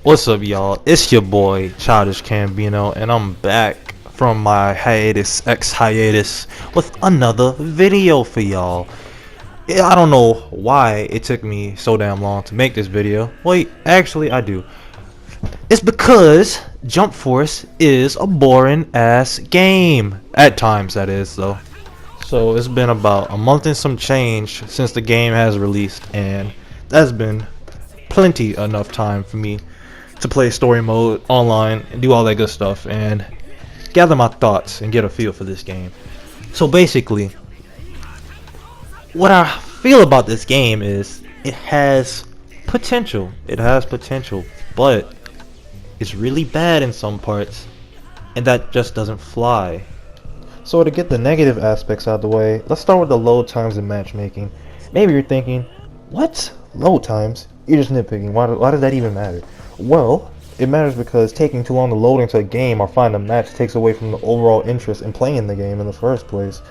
What's up, y'all? It's your boy Childish Cambino, and I'm back from my hiatus with another video for y'all. Yeah, I don't know why it took me so damn long to make this video. Wait, actually, I do. It's because Jump Force is a boring ass game. At times, that is, though. So it's been about a month and some change since the game has released, and that's been plenty enough time for me to play story mode online and do all that good stuff and gather my thoughts and get a feel for this game. So basically, what I feel about this game is it has potential. It has potential, but it's really bad in some parts, and that just doesn't fly. So to get the negative aspects out of the way, let's start with the load times and matchmaking. Maybe you're thinking, what? Load times? You're just nitpicking. Why does that even matter? Well, it matters because taking too long to load into a game or find a match takes away from the overall interest in playing the game in the first place.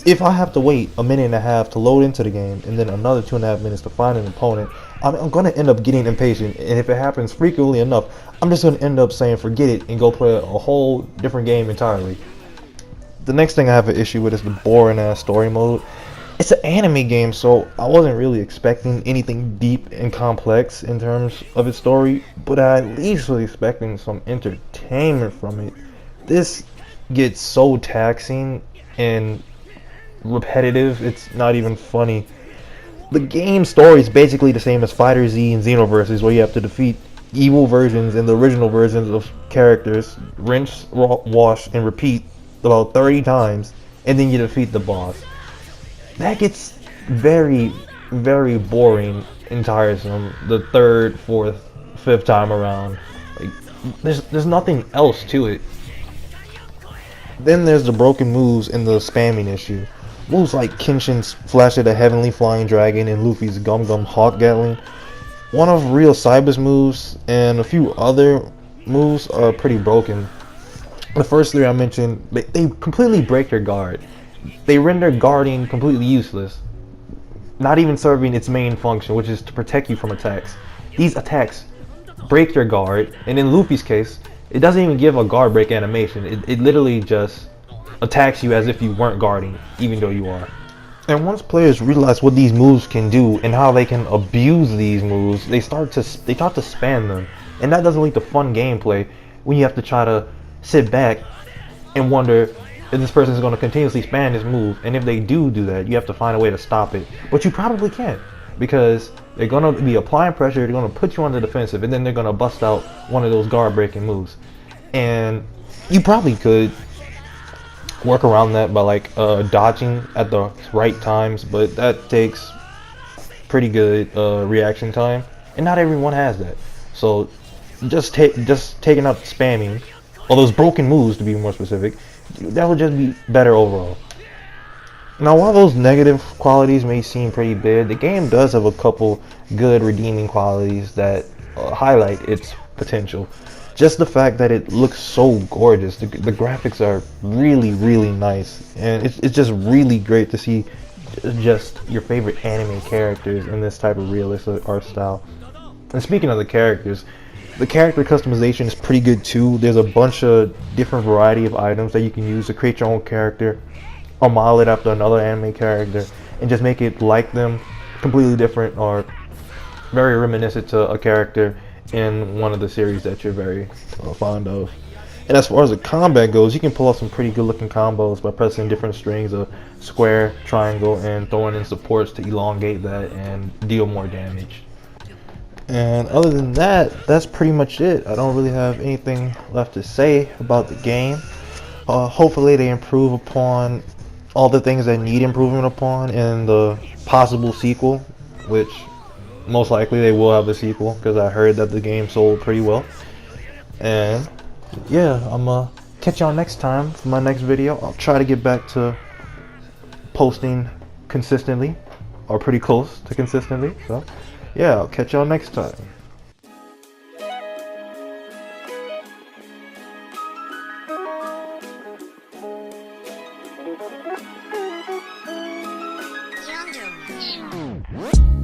If I have to wait a minute and a half to load into the game and then another 2.5 minutes to find an opponent, I'm going to end up getting impatient, and if it happens frequently enough, I'm just going to end up saying forget it and go play a whole different game entirely. The next thing I have an issue with is the boring ass story mode. It's an anime game, so I wasn't really expecting anything deep and complex in terms of its story, but I at least was expecting some entertainment from it. This gets so taxing and repetitive, it's not even funny. The game story is basically the same as Fighter Z and Xenoverse, where you have to defeat evil versions and the original versions of characters, rinse, wash, and repeat about 30 times, and then you defeat the boss. That gets very, very boring and tiresome the third, fourth, fifth time around. Like, there's nothing else to it. Then there's the broken moves and the spamming issue. Moves like Kenshin's Flash of the Heavenly Flying Dragon and Luffy's Gum Gum Hawk Gatling. One of Real Cyber's moves and a few other moves are pretty broken. The first three I mentioned, they completely break your guard. They render guarding completely useless, not even serving its main function, which is to protect you from attacks. These attacks break your guard, and in Luffy's case, it doesn't even give a guard break animation. It literally just attacks you as if you weren't guarding, even though you are. And once players realize what these moves can do and how they can abuse these moves, they start to spam them, and that doesn't lead to fun gameplay when you have to try to sit back and wonder if this person is going to continuously spam this move, and if they do that, you have to find a way to stop it. But you probably can't, because they're going to be applying pressure, they're going to put you on the defensive, and then they're going to bust out one of those guard breaking moves. And you probably could work around that by like dodging at the right times, but that takes pretty good reaction time, and not everyone has that. So just taking out spamming, or those broken moves to be more specific, that would just be better overall. Now, while those negative qualities may seem pretty big, the game does have a couple good redeeming qualities that highlight its potential. Just the fact that it looks so gorgeous, the graphics are really, really nice, and it's just really great to see just your favorite anime characters in this type of realistic art style. And speaking of the character customization is pretty good too. There's a bunch of different variety of items that you can use to create your own character, or model it after another anime character, and just make it like them, completely different or very reminiscent to a character in one of the series that you're very fond of. And as far as the combat goes, you can pull off some pretty good looking combos by pressing different strings of square, triangle, and throwing in supports to elongate that and deal more damage. And other than that, that's pretty much it. I don't really have anything left to say about the game. Hopefully they improve upon all the things that need improvement upon in the possible sequel, which most likely they will have a sequel, because I heard that the game sold pretty well. And yeah, I'm gonna catch y'all next time for my next video. I'll try to get back to posting consistently, or pretty close to consistently. So yeah, I'll catch y'all next time. Yonder.